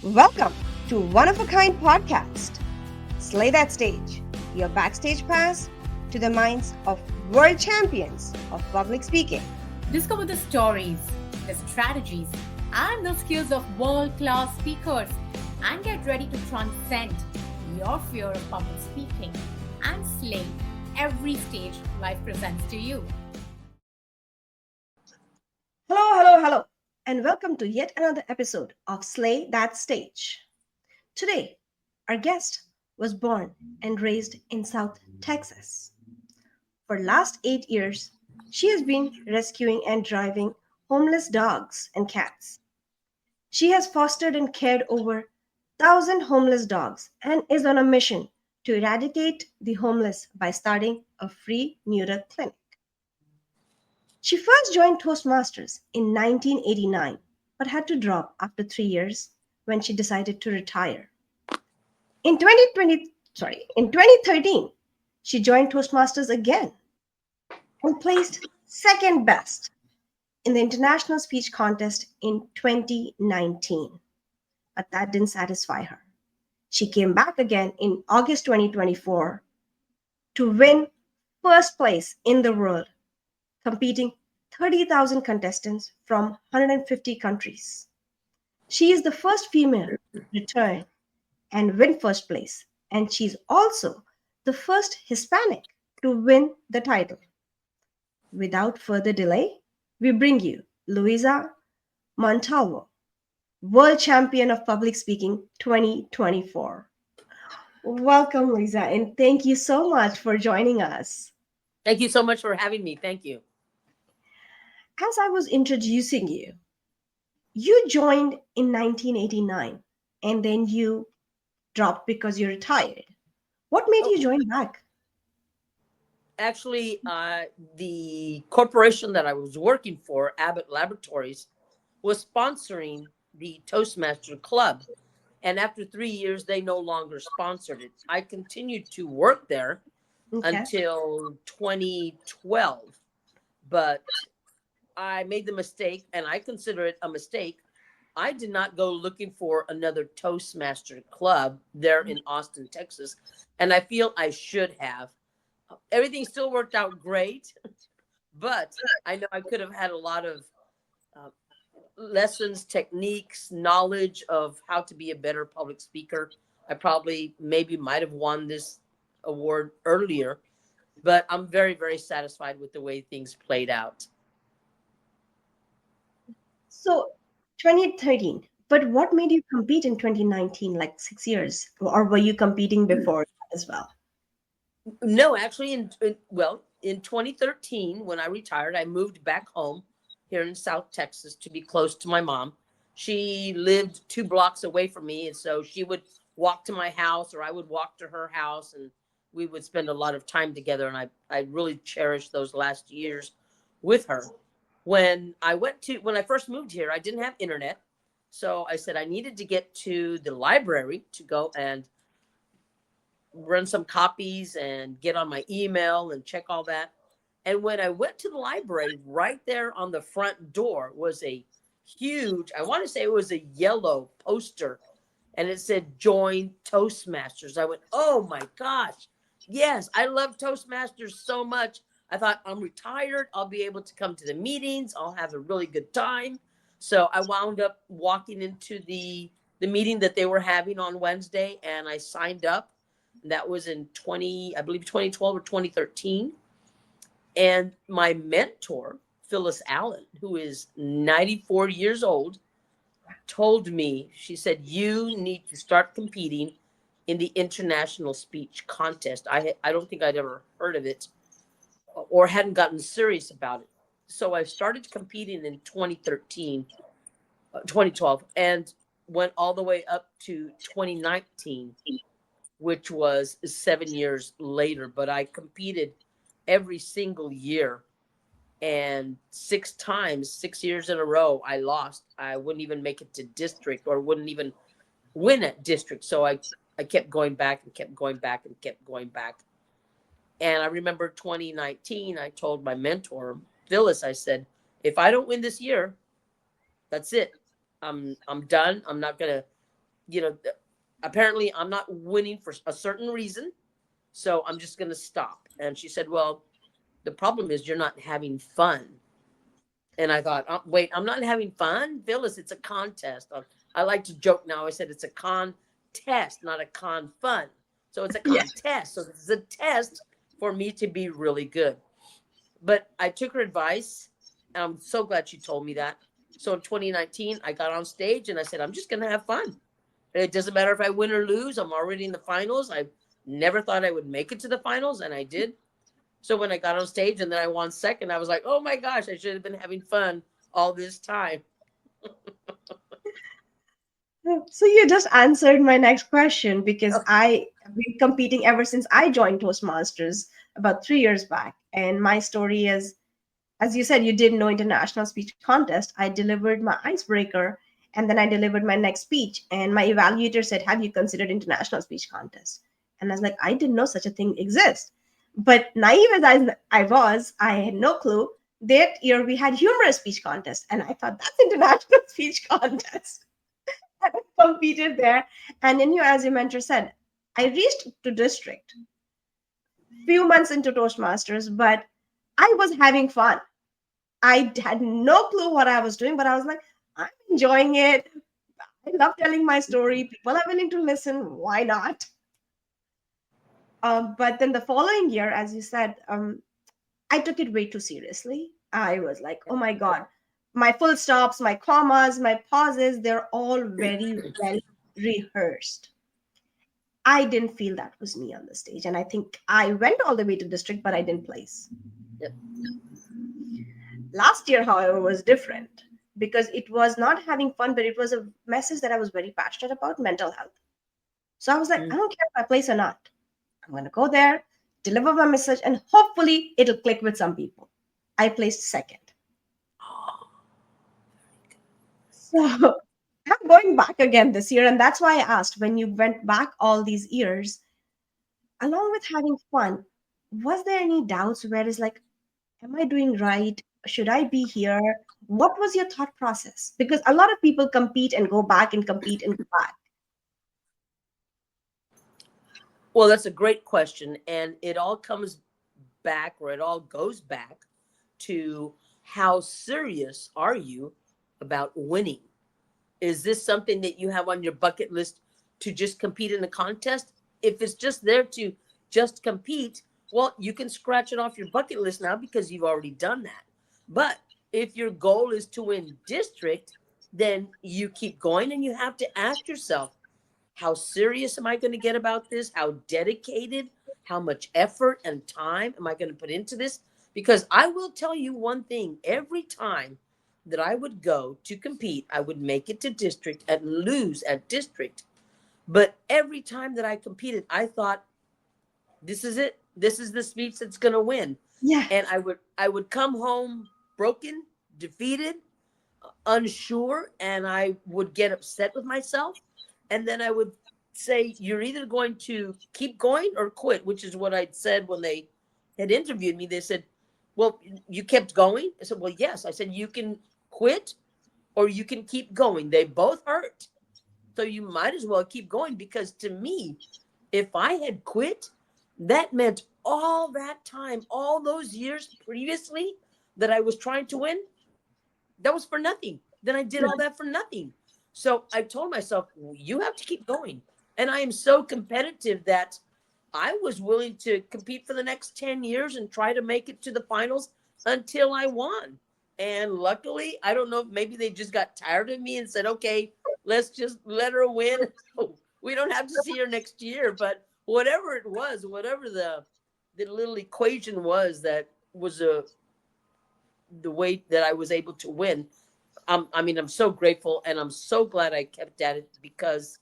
Welcome to One of a Kind podcast. Slay that stage, your backstage pass to the minds of world champions of public speaking. Discover the stories, the strategies, and the skills of world-class speakers and get ready to transcend your fear of public speaking and slay every stage life presents to you. Hello, and welcome to yet another episode of Slay That Stage. Today, our guest was born and raised in South Texas. For last 8 years, she has been rescuing and driving homeless dogs and cats. She has fostered and cared over 1,000 homeless dogs and is on a mission to eradicate the homeless by starting a free neuter clinic. She first joined Toastmasters in 1989 but had to drop after 3 years when she decided to retire. In 2013, she joined Toastmasters again and placed second best in the International Speech Contest in 2019. But that didn't satisfy her. She came back again in August 2024 to win first place in the world, competing 30,000 contestants from 150 countries. She is the first female to return and win first place, and she's also the first Hispanic to win the title. Without further delay, we bring you Louisa Montalvo, World Champion of Public Speaking 2024. Welcome, Lisa, and thank you so much for joining us. Thank you so much for having me. Thank you. As I was introducing you, you joined in 1989 and then you dropped because you retired. What made you join back? Actually, the corporation that I was working for, Abbott Laboratories, was sponsoring the Toastmaster Club. And after 3 years, they no longer sponsored it. I continued to work there until 2012. But I made the mistake, and I consider it a mistake. I did not go looking for another Toastmaster club there in Austin, Texas. And I feel I should have. Everything still worked out great, but I know I could have had a lot of lessons, techniques, knowledge of how to be a better public speaker. I probably maybe might have won this award earlier, but I'm very, very satisfied with the way things played out. So, 2013. But what made you compete in 2019, like 6 years? Or were you competing before as well? No, actually, in 2013, when I retired, I moved back home here in South Texas to be close to my mom. She lived 2 blocks away from me, and so she would walk to my house, or I would walk to her house, and we would spend a lot of time together. And I really cherished those last years with her. When I first moved here, I didn't have internet, so I said I needed to get to the library to go and run some copies and get on my email and check all that. And when I went to the library, right there on the front door was a huge, I want to say it was a yellow poster, and it said join Toastmasters. I went, oh my gosh, yes, I love Toastmasters so much. I thought, I'm retired, I'll be able to come to the meetings, I'll have a really good time. So I wound up walking into the meeting that they were having on Wednesday, and I signed up. That was in 2012 or 2013. And my mentor, Phyllis Allen, who is 94 years old, told me, she said, you need to start competing in the International Speech Contest. I don't think I'd ever heard of it or hadn't gotten serious about it. So I started competing in 2012, and went all the way up to 2019, which was 7 years later. But I competed every single year, and 6 times, 6 years in a row, I lost. I wouldn't even make it to district, or wouldn't even win at district. So I kept going back and kept going back and kept going back. And I remember 2019, I told my mentor, Phyllis, I said, if I don't win this year, that's it. I'm done. I'm not going to you know, apparently I'm not winning for a certain reason. So I'm just going to stop. And she said, well, the problem is you're not having fun. And I thought, wait, I'm not having fun? Phyllis, it's a contest. I like to joke now. I said it's a contest, not a con fun. So it's a Yeah. contest. So this is a test for me to be really good. But I took her advice, and I'm so glad she told me that. So in 2019, I got on stage and I said, I'm just going to have fun. And it doesn't matter if I win or lose. I'm already in the finals. I never thought I would make it to the finals, and I did. So when I got on stage and then I won second, I was like, oh my gosh, I should have been having fun all this time. So you just answered my next question because I have been competing ever since I joined Toastmasters about 3 years back. And my story is, as you said, you did no international speech contest. I delivered my icebreaker and then I delivered my next speech. And my evaluator said, have you considered international speech contest? And I was like, I didn't know such a thing exists. But naive as I was, I had no clue. That year we had humorous speech contest. And I thought that's international speech contest. And I competed there. And then you, as your mentor said, I reached to district few months into Toastmasters, but I was having fun. I had no clue what I was doing, but I was like, I'm enjoying it. I love telling my story. People are willing to listen. Why not? But then the following year, as you said, I took it way too seriously. I was like, oh my God, my full stops, my commas, my pauses, they're all very well rehearsed. I didn't feel that was me on the stage. And I think I went all the way to district, but I didn't place. Yep. Last year, however, was different because it was not having fun, but it was a message that I was very passionate about, mental health. So I was like, I don't care if I place or not. I'm going to go there, deliver my message, and hopefully it'll click with some people. I placed second. So I'm going back again this year. And that's why I asked when you went back all these years, along with having fun, was there any doubts where it's like, am I doing right? Should I be here? What was your thought process? Because a lot of people compete and go back and compete and go back. Well, that's a great question. And it all comes back, or it all goes back to how serious are you about winning? Is this something that you have on your bucket list to just compete in a contest? If it's just there to just compete, well, you can scratch it off your bucket list now because you've already done that. But if your goal is to win district, then you keep going and you have to ask yourself, how serious am I going to get about this? How dedicated, how much effort and time am I going to put into this? Because I will tell you one thing, every time that I would go to compete, I would make it to district and lose at district. But every time that I competed, I thought, this is it. This is the speech that's going to win. Yeah. And I would come home broken, defeated, unsure, and I would get upset with myself. And then I would say, you're either going to keep going or quit, which is what I'd said when they had interviewed me. They said, well, you kept going. I said, well, yes. I said, you can quit or you can keep going. They both hurt. So you might as well keep going, because to me, if I had quit, that meant all that time, all those years previously that I was trying to win, that was for nothing. Then I did all that for nothing. So I told myself, you have to keep going. And I am so competitive that I was willing to compete for the next 10 years and try to make it to the finals until I won. And luckily, I don't know if maybe they just got tired of me and said, okay, let's just let her win. We don't have to see her next year. But whatever it was, whatever the little equation was that was the way that I was able to win. I'm so grateful, and I'm so glad I kept at it, because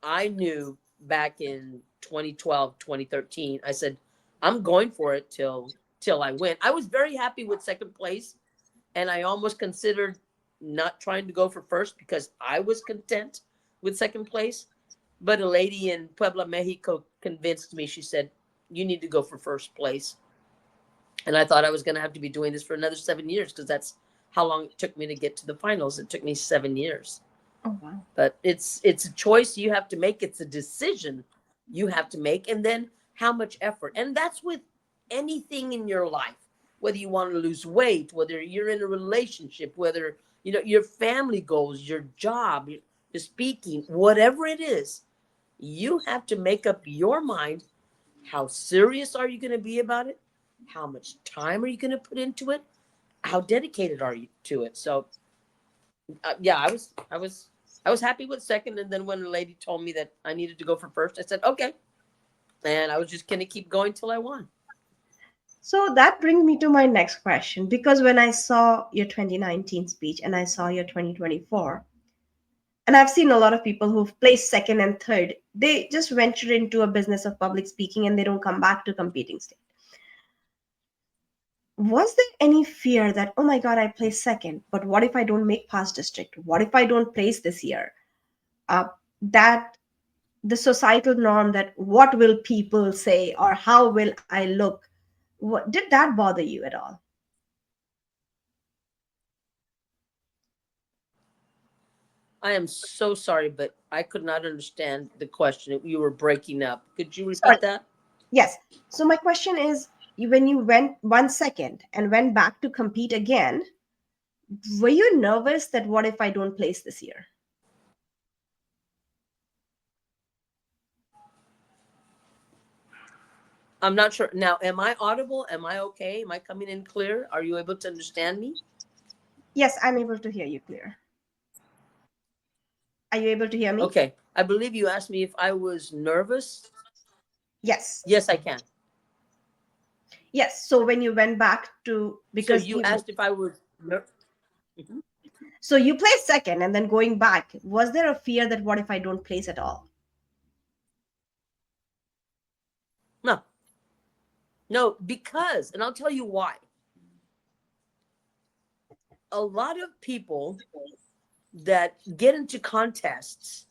I knew back in 2012, 2013, I said, I'm going for it till I win. I was very happy with second place, and I almost considered not trying to go for first because I was content with second place. But a lady in Puebla, Mexico convinced me. She said, you need to go for first place. And I thought I was going to have to be doing this for another 7 years, because that's how long it took me to get to the finals. It took me 7 years. Oh, wow. But it's a choice you have to make. It's a decision you have to make, and then how much effort. And that's with anything in your life, whether you want to lose weight, whether you're in a relationship, whether your family goals, your job, your speaking, whatever it is, you have to make up your mind. How serious are you going to be about it? How much time are you going to put into it? How dedicated are you to it? So yeah, I was happy with second, and then when the lady told me that I needed to go for first, I said okay, and I was just gonna keep going till I won. So that brings me to my next question, because when I saw your 2019 speech and I saw your 2024, and I've seen a lot of people who've placed second and third, they just venture into a business of public speaking and they don't come back to competing stage. Was there any fear that, oh my God, I placed second, but what if I don't make past district? What if I don't place this year? That the societal norm, that what will people say or how will I look? What did that bother you at all? I am so sorry, but I could not understand the question. You were breaking up. Could you Sorry. repeat that? Yes. So my question is, when you went 1 second and went back to compete again, were you nervous that what if I don't place this year? I'm not sure now. Am I audible? Am I okay? Am I coming in clear? Are you able to understand me? Yes, I'm able to hear you clear. Are you able to hear me? Okay, I believe you asked me if I was nervous. Yes. Yes, I can. Yes. So when you went back to, So because you you, asked if I was Mhm. so you placed second and then going back, was there a fear that what if I don't place at all? No, no, because, and I'll tell you why. A lot of people that get into contests,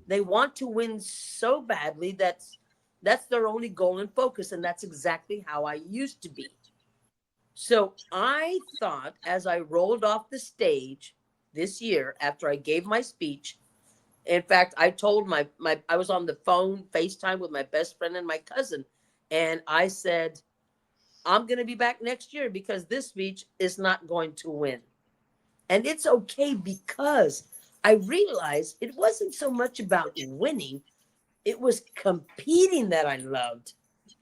they want to win so badly that's their only goal and focus, and that's exactly how I used to be. So I thought, as I rolled off the stage this year after I gave my speech, in fact, I told my I was on the phone FaceTime with my best friend and my cousin, and I said, I'm going to be back next year because this speech is not going to win. And it's okay because I realized it wasn't so much about winning, it was competing that I loved.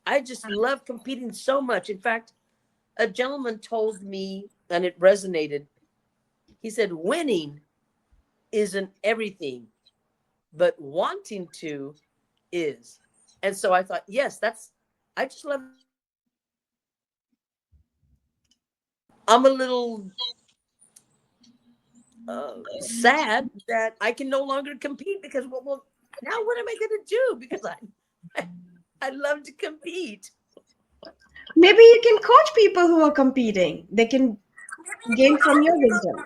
I just love competing so much. In fact, a gentleman told me, and it resonated. He said, winning isn't everything, but wanting to is. And so I thought, yes, I just love I'm a little sad that I can no longer compete because well now what am I going to do? Because I love to compete. Maybe you can coach people who are competing. They can gain from your wisdom.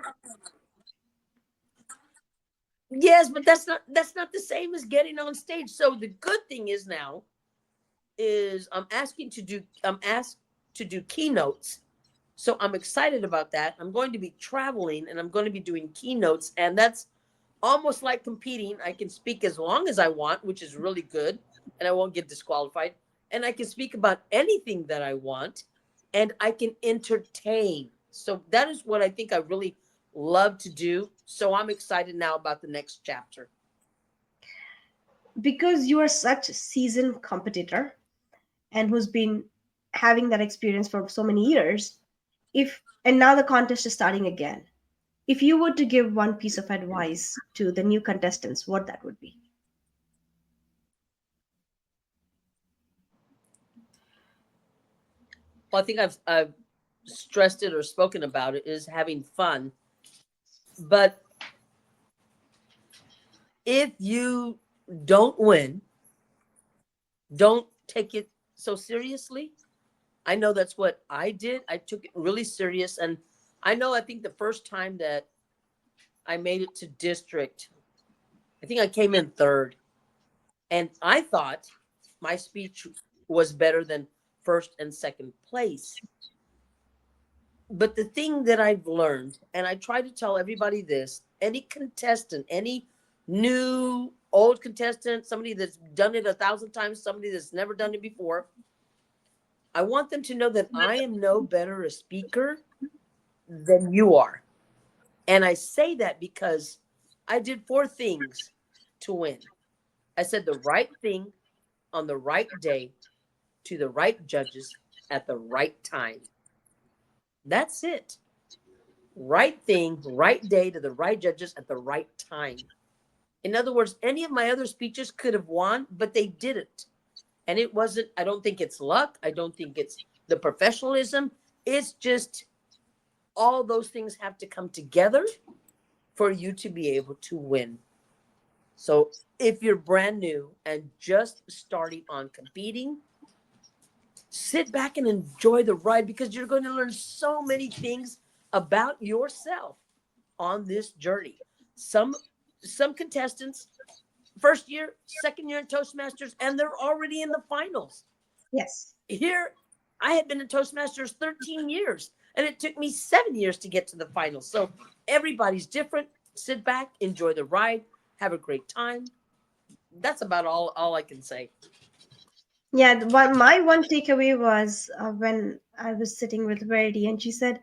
Yes, but that's not the same as getting on stage. So the good thing is now is I'm asked to do keynotes. So I'm excited about that. I'm going to be traveling and I'm going to be doing keynotes, and that's almost like competing. I can speak as long as I want, which is really good, and I won't get disqualified. And I can speak about anything that I want, and I can entertain. So that is what I think I really love to do. So I'm excited now about the next chapter. Because you are such a seasoned competitor and who's been having that experience for so many years, if and now the contest is starting again, if you were to give one piece of advice to the new contestants, what that would be? Well, I think I've stressed it or spoken about it is having fun. But if you don't win, don't take it so seriously. I know that's what I did. I took it really serious. And I think the first time that I made it to district, I think I came in third. And I thought my speech was better than first and second place. But the thing that I've learned, and I try to tell everybody this, any contestant, any new, old contestant, somebody that's done it 1,000 times, somebody that's never done it before. I want them to know that I am no better a speaker than you are. And I say that because I did 4 things to win. I said the right thing on the right day to the right judges at the right time. That's it. Right thing, right day to the right judges at the right time. In other words, any of my other speeches could have won, but they didn't. And it wasn't, I don't think it's luck. I don't think it's the professionalism. It's just all those things have to come together for you to be able to win. So if you're brand new and just starting on competing, sit back and enjoy the ride, because you're going to learn so many things about yourself on this journey. Some contestants, first year, second year in Toastmasters, and they're already in the finals. Yes. Here, I had been in Toastmasters 13 years, and it took me 7 years to get to the finals. So everybody's different. Sit back, enjoy the ride, have a great time. That's about all I can say. Yeah, my one takeaway was when I was sitting with Verity, and she said,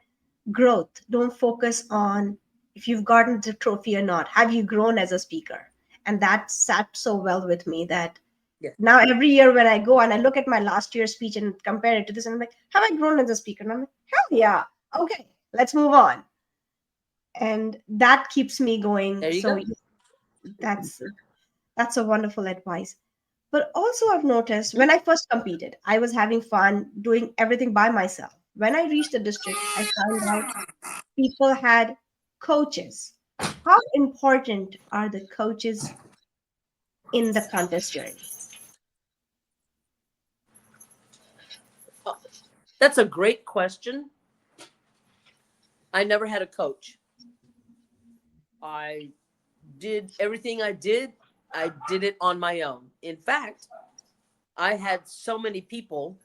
growth. Don't focus on if you've gotten the trophy or not. Have you grown as a speaker? And that sat so well with me that Yeah. now every year when I go and I look at my last year's speech and compare it to this, and I'm like, have I grown as a speaker? And I'm like, hell yeah. Okay, let's move on. And that keeps me going. There you So go. that's that's a wonderful advice. But also, I've noticed when I first competed, I was having fun doing everything by myself. When I reached the district, I found out people had coaches. How important are the coaches in the contest journey? That's a great question. I never had a coach. I did everything I did it on my own. In fact, I had so many people,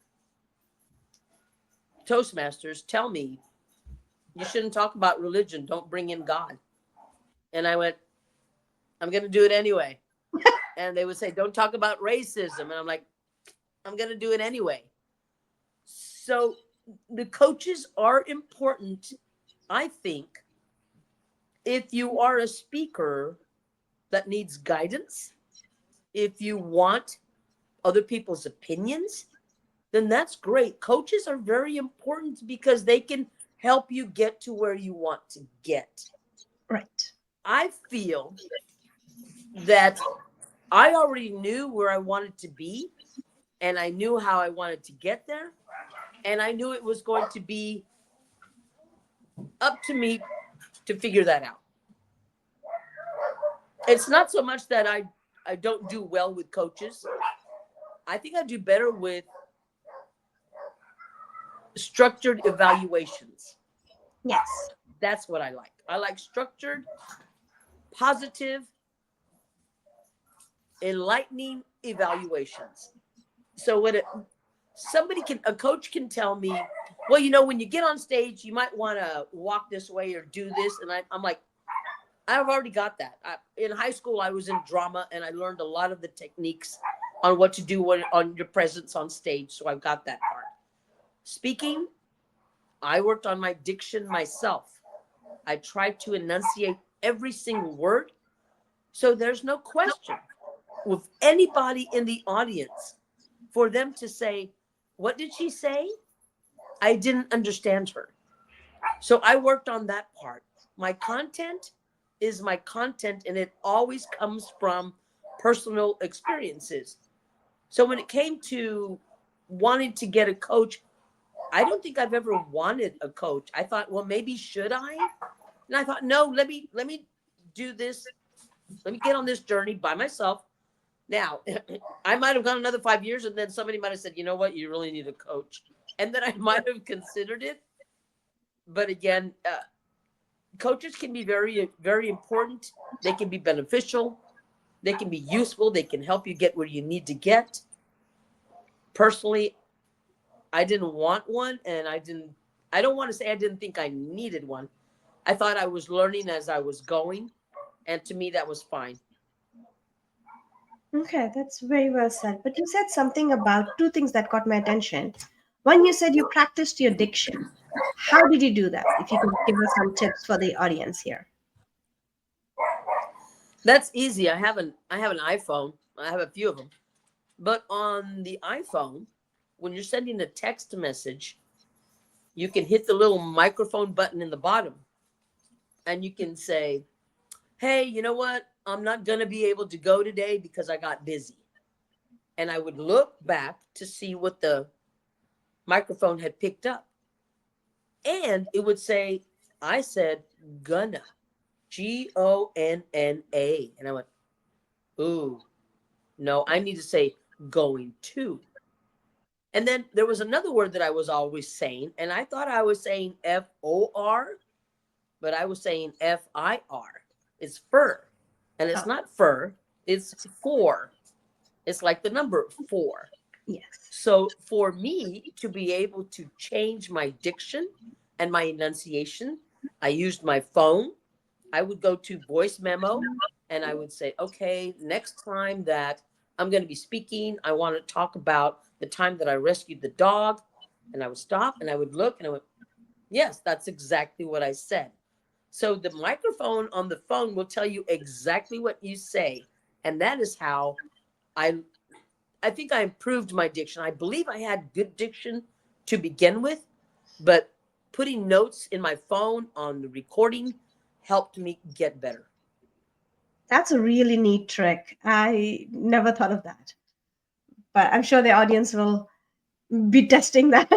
Toastmasters, tell me, you shouldn't talk about religion. Don't bring in God. And I went, I'm going to do it anyway. And they would say, don't talk about racism. And I'm like, I'm going to do it anyway. So the coaches are important, I think, if you are a speaker that needs guidance, if you want other people's opinions, then that's great. Coaches are very important because they can help you get to where you want to get. Right. I feel that I already knew where I wanted to be, and I knew how I wanted to get there, and I knew it was going to be up to me to figure that out. It's not so much that I don't do well with coaches. I think I do better with structured evaluations. Yes. That's what I like. I like structured, positive, enlightening evaluations. So when a coach can tell me, well, when you get on stage, you might want to walk this way or do this. And I'm like, I've already got that. In high school, I was in drama, and I learned a lot of the techniques on what to do on your presence on stage. So I've got that part. Speaking, I worked on my diction myself. I tried to enunciate every single word. So there's no question with anybody in the audience for them to say, what did she say? I didn't understand her. So I worked on that part. My content is my content, and it always comes from personal experiences. So when it came to wanting to get a coach, I don't think I've ever wanted a coach. I thought, well, maybe should I? And I thought, no, let me do this. Let me get on this journey by myself. Now, I might have gone another 5 years, and then somebody might have said, you know what, you really need a coach. And then I might have considered it. But again, coaches can be very, very important. They can be beneficial. They can be useful. They can help you get where you need to get. Personally, I didn't want one, and I don't want to say I didn't think I needed one. I thought I was learning as I was going, and to me that was fine. Okay, that's very well said. But you said something about two things that caught my attention. One, you said you practiced your diction. How did you do that? If you could give us some tips for the audience here. That's easy. I have an iPhone. I have a few of them. But on the iPhone, when you're sending a text message, you can hit the little microphone button in the bottom and you can say, "Hey, you know what? I'm not going to be able to go today because I got busy." And I would look back to see what the microphone had picked up. And it would say, I said gonna, Gonna. And I went, ooh, no, I need to say going to. And then there was another word that I was always saying, and I thought I was saying FOR, but I was saying FIR. It's fur. And it's Oh, not fur, it's for. It's like the number four. yes. So for me to be able to change my diction and my enunciation, I used my phone. I would go to voice memo and I would say, okay, next time that I'm going to be speaking, I want to talk about the time that I rescued the dog. And I would stop and I would look and I would, yes, that's exactly what I said. So the microphone on the phone will tell you exactly what you say. And that is how I I think I improved my diction. I believe I had good diction to begin with, but putting notes in my phone on the recording helped me get better. That's a really neat trick. I never thought of that. But I'm sure the audience will be testing that.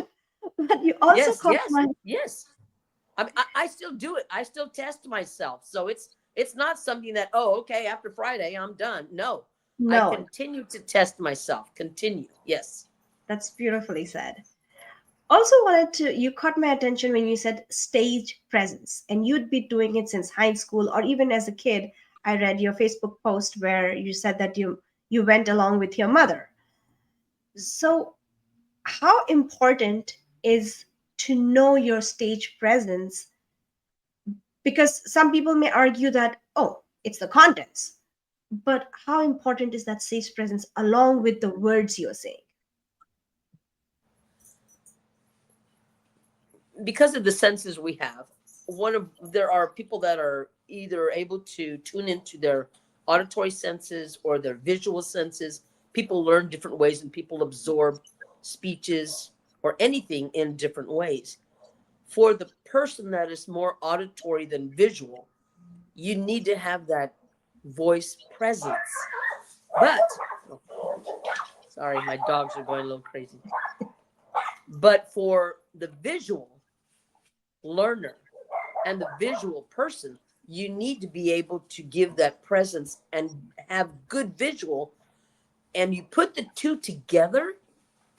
But you also Yes, caught yes, my yes. I still do it. I still test myself. So it's not something that, oh, okay, after Friday I'm done. No, I no, continue to test myself. Continue. Yes. that's beautifully said. Also wanted to you caught my attention when you said stage presence, and you'd be doing it since high school or even as a kid. I read your Facebook post where you said that you went along with your mother. So how important is to know your stage presence, because some people may argue that, oh, it's the contents, but how important is that stage presence along with the words you're saying? Because of the senses we have, there are people that are either able to tune into their auditory senses or their visual senses. People learn different ways and people absorb speeches or anything in different ways. For the person that is more auditory than visual, you need to have that voice presence. But sorry, my dogs are going a little crazy. But for the visual learner and the visual person, you need to be able to give that presence and have good visual. And you put the two together,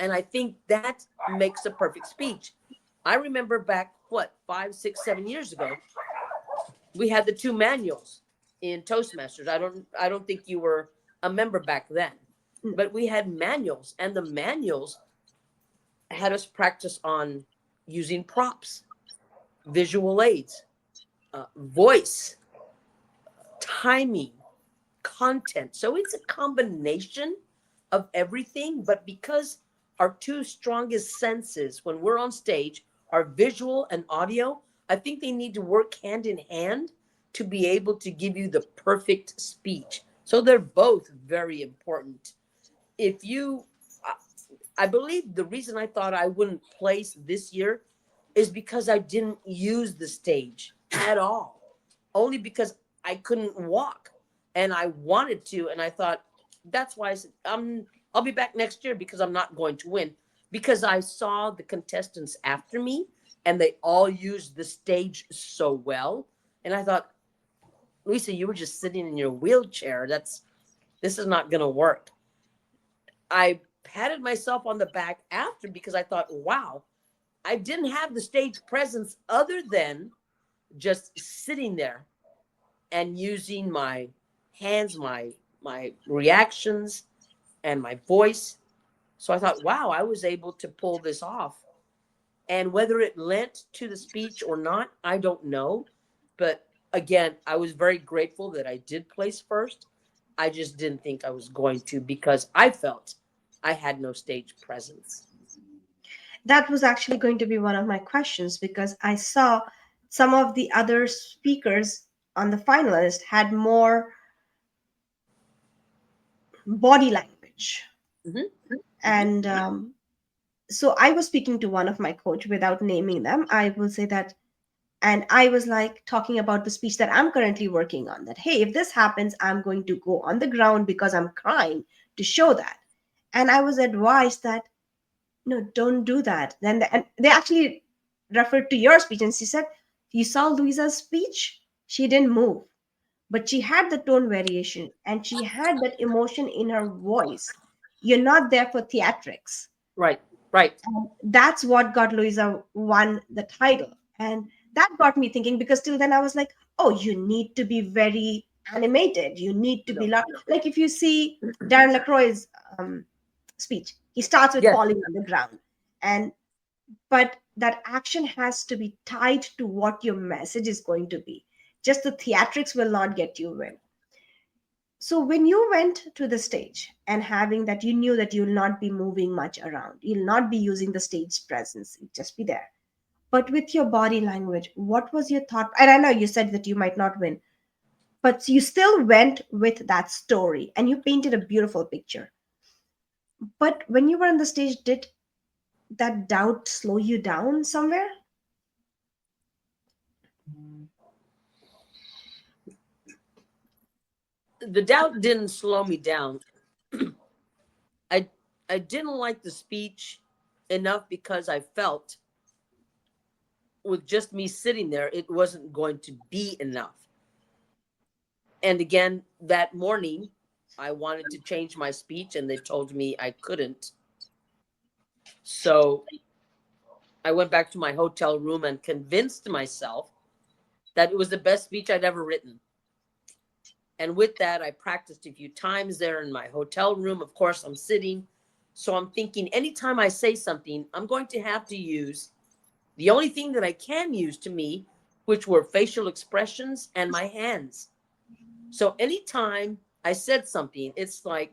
and I think that makes a perfect speech. I remember back, what, 5, 6, 7 years ago, we had the two manuals in Toastmasters. I don't think you were a member back then, but we had manuals, and the manuals had us practice on using props, visual aids, voice, timing, content. So it's a combination of everything. But because our two strongest senses when we're on stage are visual and audio, I think they need to work hand in hand to be able to give you the perfect speech. So they're both very important. If you, I believe the reason I thought I wouldn't place this year is because I didn't use the stage at all, only because I couldn't walk and I wanted to. And I thought that's why I said, I'll be back next year because I'm not going to win, because I saw the contestants after me and they all used the stage so well. And I thought, Lisa, you were just sitting in your wheelchair. This is not going to work. I patted myself on the back after because I thought, wow, I didn't have the stage presence other than just sitting there and using my hands, my reactions, and my voice. So I thought, wow, I was able to pull this off. And whether it lent to the speech or not, I don't know. But again, I was very grateful that I did place first. I just didn't think I was going to because I felt I had no stage presence. That was actually going to be one of my questions because I saw some of the other speakers on the finalist had more body language. Hmm. And so I was speaking to one of my coach without naming them. I will say that, and I was like talking about the speech that I'm currently working on, that hey, if this happens, I'm going to go on the ground because I'm crying to show that. And I was advised that no, don't do that. And they actually referred to your speech, and she said, you saw Louisa's speech, she didn't move, but she had the tone variation and she had that emotion in her voice. You're not there for theatrics. Right, right. And that's what got Louisa won the title. And that got me thinking because till then I was like, oh, you need to be very animated. You need to be No. like if you see Darren LaCroix's speech, he starts with Yes, falling on the ground. And but that action has to be tied to what your message is going to be. Just the theatrics will not get you win. So when you went to the stage and having that, you knew that you'll not be moving much around, you'll not be using the stage presence, you'll just be there. But with your body language, what was your thought? And I know you said that you might not win, but you still went with that story and you painted a beautiful picture. But when you were on the stage, did that doubt slow you down somewhere? the doubt didn't slow me down. I I didn't like the speech enough because I felt with just me sitting there, it wasn't going to be enough. And again, that morning, I wanted to change my speech, and they told me I couldn't. So I went back to my hotel room and convinced myself that it was the best speech I'd ever written. And with that, I practiced a few times there in my hotel room. Of course, I'm sitting. So I'm thinking anytime I say something, I'm going to have to use the only thing that I can use to me, which were facial expressions and my hands. So anytime I said something, it's like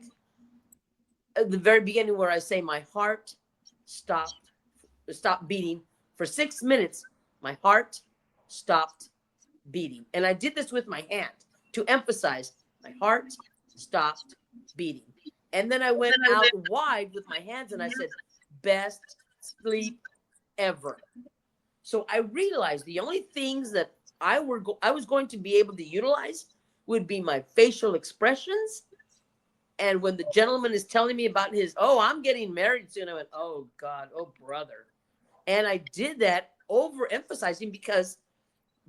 at the very beginning where I say my heart stopped beating for 6 minutes. My heart stopped beating. And I did this with my hand to emphasize my heart stopped beating. And then I went out wide with my hands and I said, best sleep ever. So I realized the only things that I was going to be able to utilize would be my facial expressions. And when the gentleman is telling me about his, oh, I'm getting married soon, I went, oh God, oh brother. And I did that overemphasizing because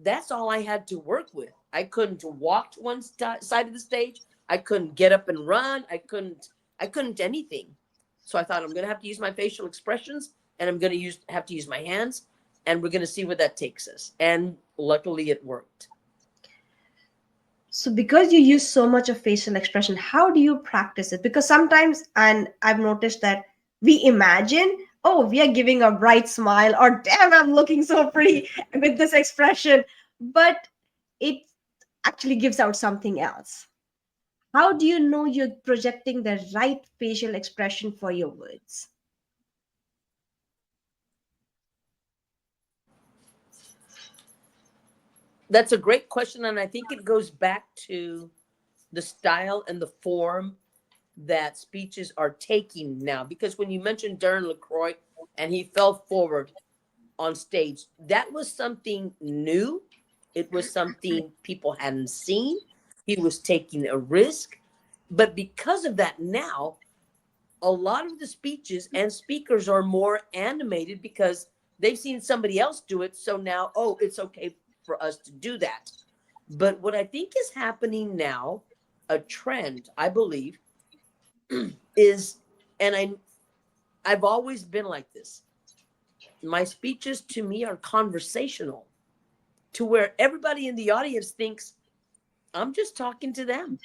that's all I had to work with. I couldn't walk to one side of the stage. I couldn't get up and run. I couldn't anything. So I thought I'm going to have to use my facial expressions and I'm going to have to use my hands and we're going to see where that takes us. And luckily it worked. So because you use so much of facial expression, how do you practice it? Because sometimes, and I've noticed that we imagine, oh, we are giving a bright smile, or damn, I'm looking so pretty with this expression, but it actually gives out something else. How do you know you're projecting the right facial expression for your words? That's a great question. And I think it goes back to the style and the form that speeches are taking now. Because when you mentioned Darren LaCroix and he fell forward on stage, that was something new. It was something people hadn't seen. He was taking a risk. But because of that, now a lot of the speeches and speakers are more animated because they've seen somebody else do it. So now, oh, it's okay for us to do that. But what I think is happening now, a trend, I believe, is, and I've always been like this. My speeches to me are conversational to where everybody in the audience thinks I'm just talking to them.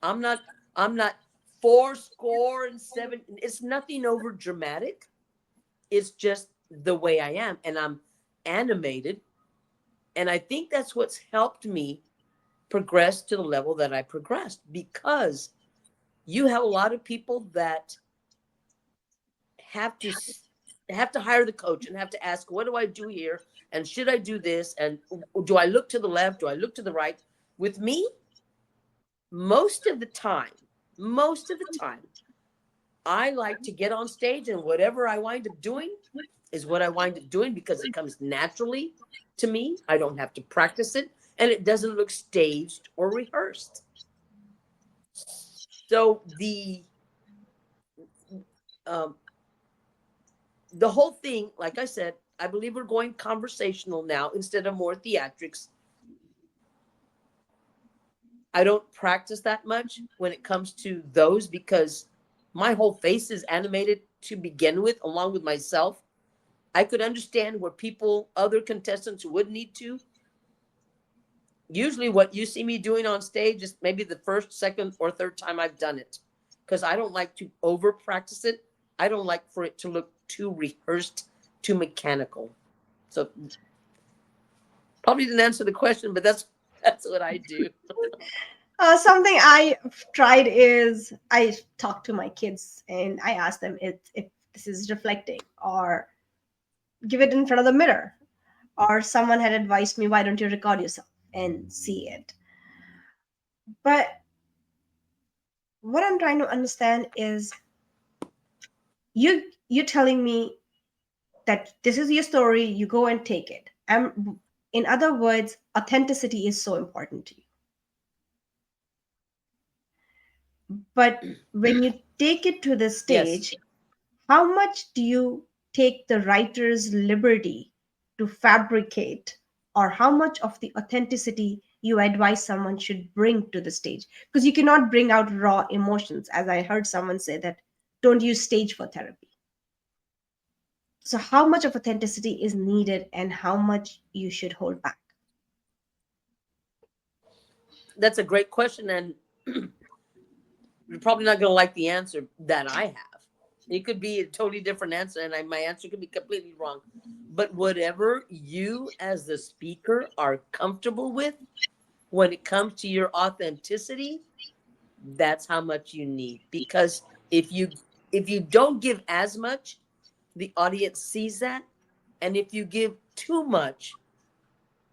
I'm not, I'm not four score and seven. It's nothing over dramatic. It's just the way I am. And I'm animated. And I think that's what's helped me progress to the level that I progressed, because you have a lot of people that have to hire the coach and have to ask, what do I do here, and should I do this, and do I look to the left, do I look to the right? With me, most of the time, most of the time, I like to get on stage, and whatever I wind up doing is what I wind up doing, because it comes naturally to me. I don't have to practice it, and it doesn't look staged or rehearsed. So um, the whole thing, like I said, I believe we're going conversational now instead of more theatrics. I don't practice that much when it comes to those, because my whole face is animated to begin with, along with myself. I could understand where people, other contestants who would need to. Usually what you see me doing on stage is maybe the first, second, or third time I've done it, because I don't like to over practice it. I don't like for it to look too rehearsed, too mechanical. So probably didn't answer the question, but that's what I do. Something I've tried is I talk to my kids and I ask them if this is reflecting, or give it in front of the mirror, or someone had advised me, why don't you record yourself and see it? But what I'm trying to understand is you're telling me that this is your story, you go and take it. In other words, authenticity is so important to you. But when you take it to the Yes. stage, how much do you take the writer's liberty to fabricate, or how much of the authenticity you advise someone should bring to the stage? Because you cannot bring out raw emotions, as I heard someone say that don't use stage for therapy. So how much of authenticity is needed and how much you should hold back? That's a great question, and you're probably not going to like the answer that I have. It could be a totally different answer, and my answer could be completely wrong. But whatever you as the speaker are comfortable with, when it comes to your authenticity, that's how much you need. Because if you don't give as much, the audience sees that. And if you give too much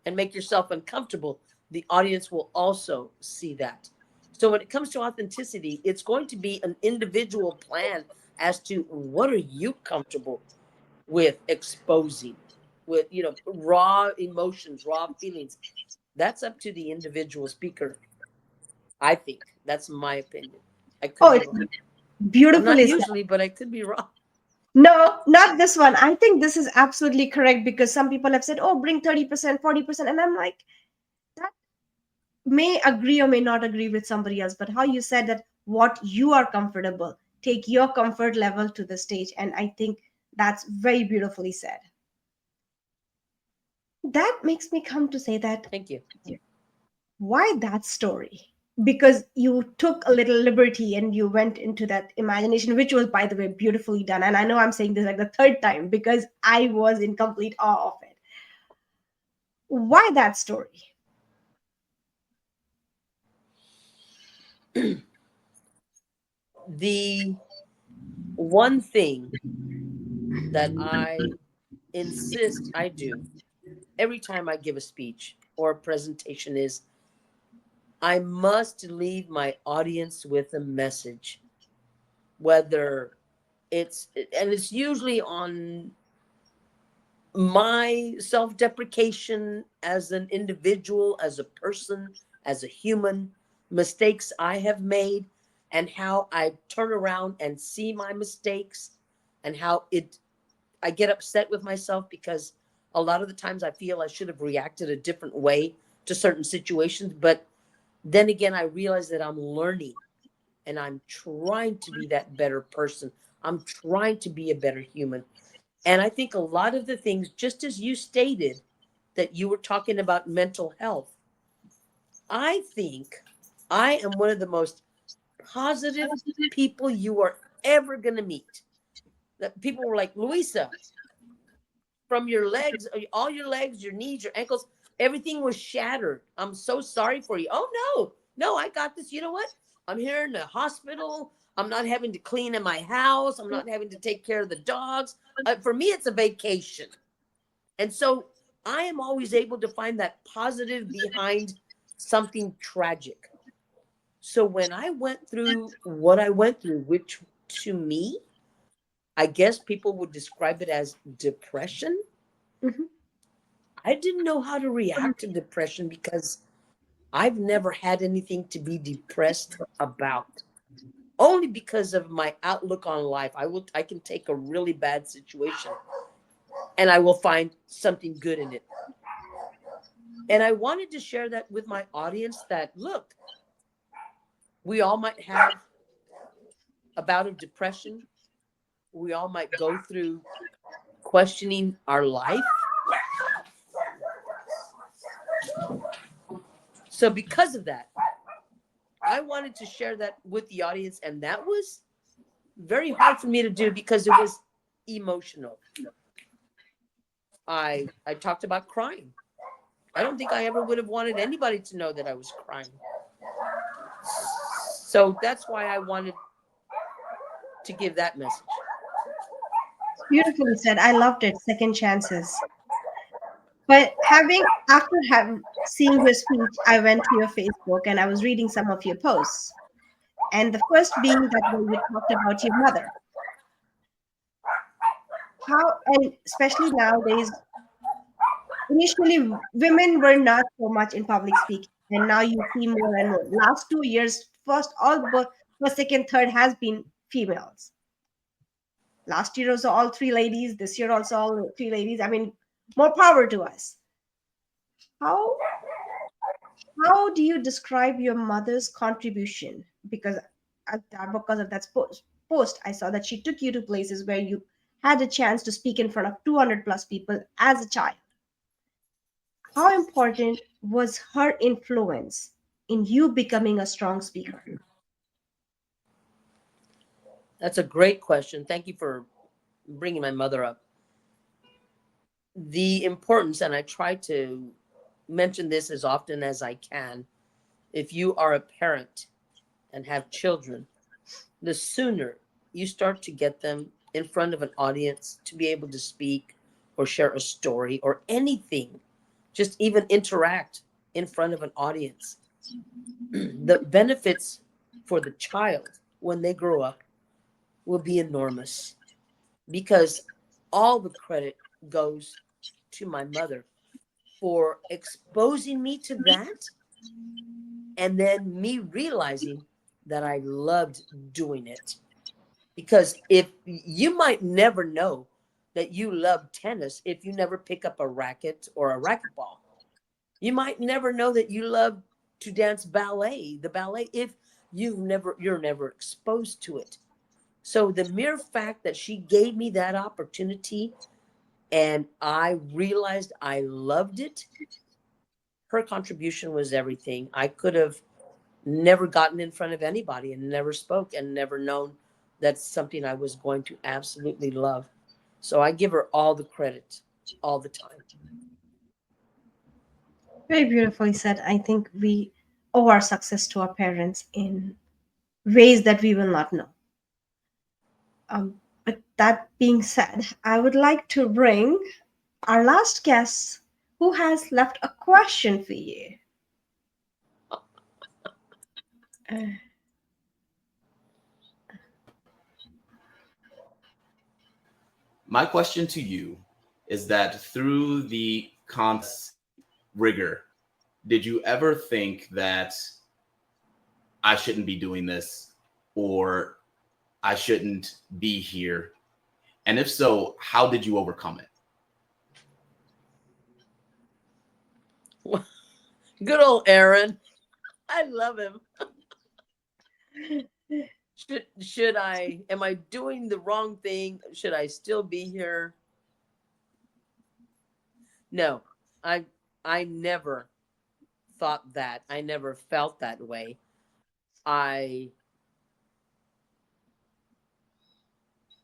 and make yourself uncomfortable, the audience will also see that. So when it comes to authenticity, it's going to be an individual plan as to what are you comfortable with exposing, with raw emotions, raw feelings. That's up to the individual speaker. I think that's my opinion. I could Oh, be it's wrong. I'm not beautifully said. usually, but I could be wrong. No, not this one. I think this is absolutely correct, because some people have said, oh, bring 30%, 40%. And I'm like, that may agree or may not agree with somebody else. But how you said that what you are comfortable, take your comfort level to the stage. And I think that's very beautifully said. That makes me come to say that, Thank you. why that story? Because you took a little liberty and you went into that imagination, which was, by the way, beautifully done. And I know I'm saying this like the third time because I was in complete awe of it. Why that story? The one thing that I insist I do every time I give a speech or a presentation is I must leave my audience with a message, whether it's usually on my self deprecation as an individual, as a person, as a human, mistakes I have made, and how I turn around and see my mistakes, and how I get upset with myself because a lot of the times I feel I should have reacted a different way to certain situations. But then again, I realize that I'm learning and I'm trying to be that better person. I'm trying to be a better human. And I think a lot of the things, just as you stated, that you were talking about mental health, I think I am one of the most positive people you are ever going to meet. That people were like, Louisa, from your legs, all your legs, your knees, your ankles, Everything was shattered. I'm so sorry for you. Oh, no, no, I got this. You know what? I'm here in the hospital. I'm not having to clean in my house. I'm not having to take care of the dogs. For me, it's a vacation. And so I am always able to find that positive behind something tragic. So when I went through what I went through, which to me, I guess people would describe it as depression, Mhm. I didn't know how to react to depression because I've never had anything to be depressed about. Only because of my outlook on life. I can take a really bad situation and I will find something good in it. And I wanted to share that with my audience that look, we all might have a bout of depression. We all might go through questioning our life. So because of that, I wanted to share that with the audience, and that was very hard for me to do because it was emotional. I talked about crying. I don't think I ever would have wanted anybody to know that I was crying. So that's why I wanted to give that message. Beautifully said. I loved it. Second chances. But after seeing your speech, I went to your Facebook and I was reading some of your posts. And the first being that where you talked about your mother. How, and especially nowadays, initially women were not so much in public speaking, and now you see more and more. Last 2 years, first, second, third has been females. Last year also all three ladies. This year also all three ladies. I mean, more power to us. How how do you describe your mother's contribution? Because of that post, I saw that she took you to places where you had a chance to speak in front of 200 plus people as a child. How important was her influence in you becoming a strong speaker? That's a great question. Thank you for bringing my mother up. The importance, and I try to mention this as often as I can. If you are a parent and have children, the sooner you start to get them in front of an audience to be able to speak or share a story or anything, just even interact in front of an audience, the benefits for the child when they grow up will be enormous because all the credit goes to my mother for exposing me to that and then me realizing that I loved doing it. Because if you might never know that you love tennis if you never pick up a racket or a racquetball. You might never know that you love to dance the ballet, if you're never exposed to it. So the mere fact that she gave me that opportunity and I realized I loved it, her contribution was everything. I could have never gotten in front of anybody and never spoke and never known that's something I was going to absolutely love. So I give her all the credit all the time. Very beautifully said. I think we owe our success to our parents in ways that we will not know. But that being said, I would like to bring our last guest who has left a question for you. Uh, Good old Aaron. I love him. Should I, am I doing the wrong thing? Should I still be here? No, I I never thought that. I never felt that way. I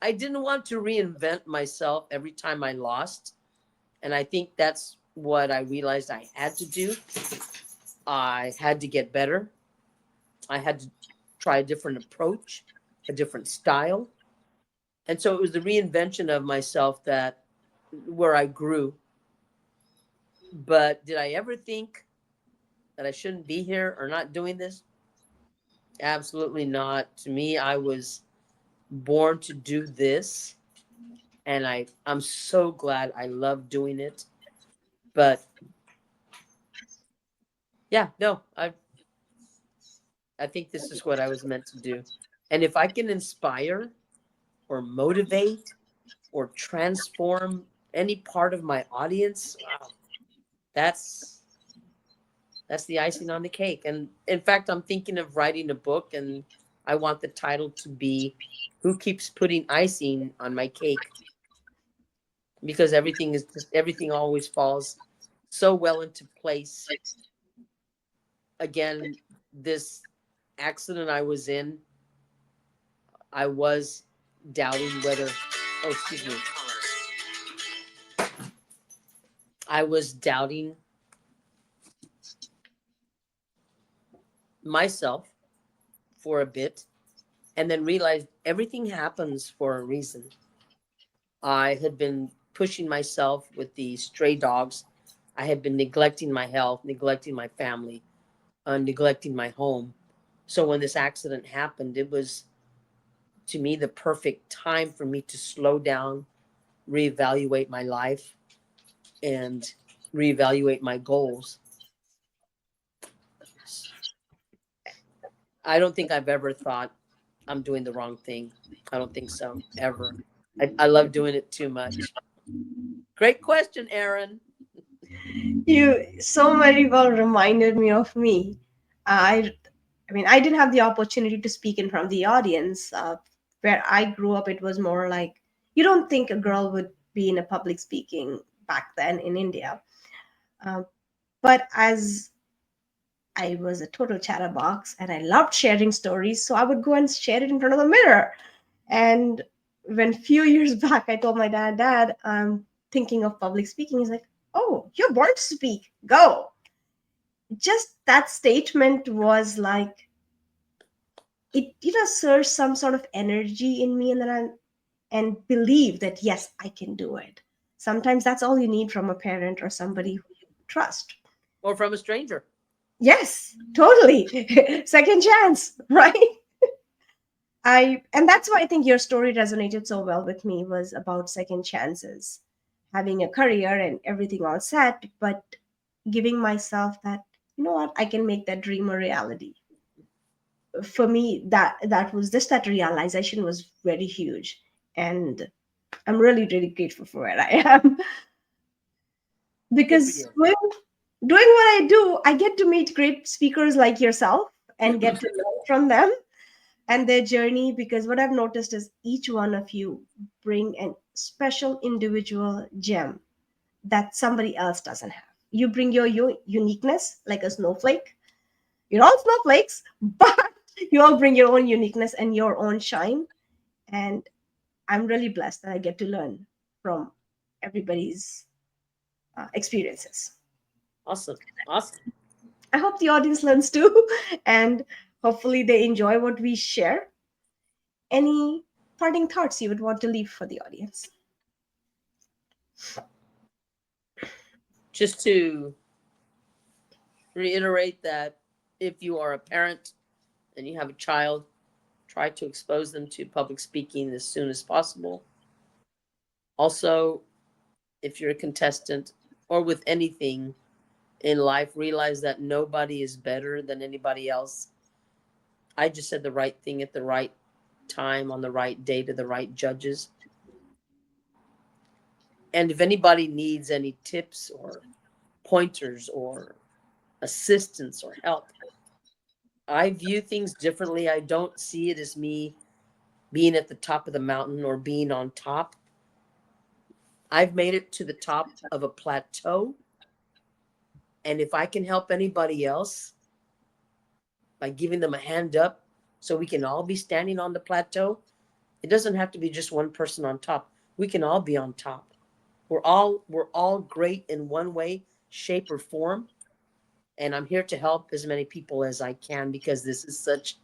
I didn't want to reinvent myself every time I lost. And I think that's what I realized I had to do. I had to get better. I had to try a different approach, a different style. And so it was the reinvention of myself that where I grew. But did I ever think that I shouldn't be here or not doing this? Absolutely not. To me, I was born to do this, and I'm so glad. I love doing it. But yeah, no, I think this is what I was meant to do. And if I can inspire or motivate or transform any part of my audience, wow, that's that's the icing on the cake. And in fact, I'm thinking of writing a book, and I want the title to be "Who Keeps Putting Icing on My Cake?" Because everything always falls so well into place. Again, this accident I was in, I was doubting whether, oh, excuse me, I was doubting myself for a bit, and then realized everything happens for a reason. I had been pushing myself with the stray dogs. I had been neglecting my health, neglecting my family, neglecting my home. So when this accident happened, it was to me the perfect time for me to slow down, reevaluate my life, and reevaluate my goals. I don't think I've ever thought I'm doing the wrong thing. I don't think so, ever. I love doing it too much. Great question, Aaron. You so very well reminded me of me. I, I mean, I didn't have the opportunity to speak in front of the audience. Where I grew up, it was more like you don't think a girl would be in a public speaking back then in India. Uh, but as I was a total chatterbox and I loved sharing stories, so I would go and share it in front of the mirror. And when few years back, I told my dad, Dad, I'm thinking of public speaking. He's like, Oh, you're born to speak. Go. Just that statement was like it surged some sort of energy in me, and then I and believe that yes, I can do it. Sometimes that's all you need from a parent or somebody who you trust. Or from a stranger. Yes, totally. Second chance, right? I and that's why I think your story resonated so well with me was about second chances, having a career and everything all set, but giving myself that, you know what, I can make that dream a reality. For me, that was just that realization was very huge, and I'm really really grateful for where I am. Good for Because you. doing what I do, I get to meet great speakers like yourself and get to learn from them and their journey, because what I've noticed is each one of you bring a special individual gem that somebody else doesn't have. You bring your uniqueness like a snowflake. You're all snowflakes, but you all bring your own uniqueness and your own shine. And I'm really blessed that I get to learn from everybody's experiences. Awesome. Awesome. I hope the audience learns too, and hopefully they enjoy what we share. Any parting thoughts you would want to leave for the audience? Just to reiterate that if you are a parent and you have a child, try to expose them to public speaking as soon as possible. Also, if you're a contestant or with anything in life, realize that nobody is better than anybody else. I just said the right thing at the right time on the right day to the right judges. And if anybody needs any tips or pointers or assistance or help, I view things differently. I don't see it as me being at the top of the mountain or being on top. I've made it to the top of a plateau. And if I can help anybody else by giving them a hand up so we can all be standing on the plateau, it doesn't have to be just one person on top. We can all be on top. We're all great in one way, shape, or form. And I'm here to help as many people as I can because this is such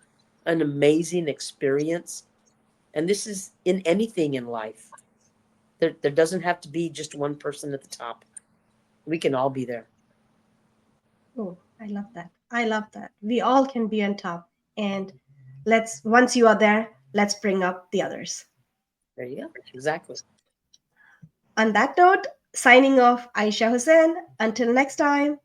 an amazing experience. And this is in anything in life. There doesn't have to be just one person at the top. We can all be there. Oh, I love that. I love that. We all can be on top. And once you are there, let's bring up the others. There you go. Exactly. On that note, signing off, Ayesha Hussain. Until next time.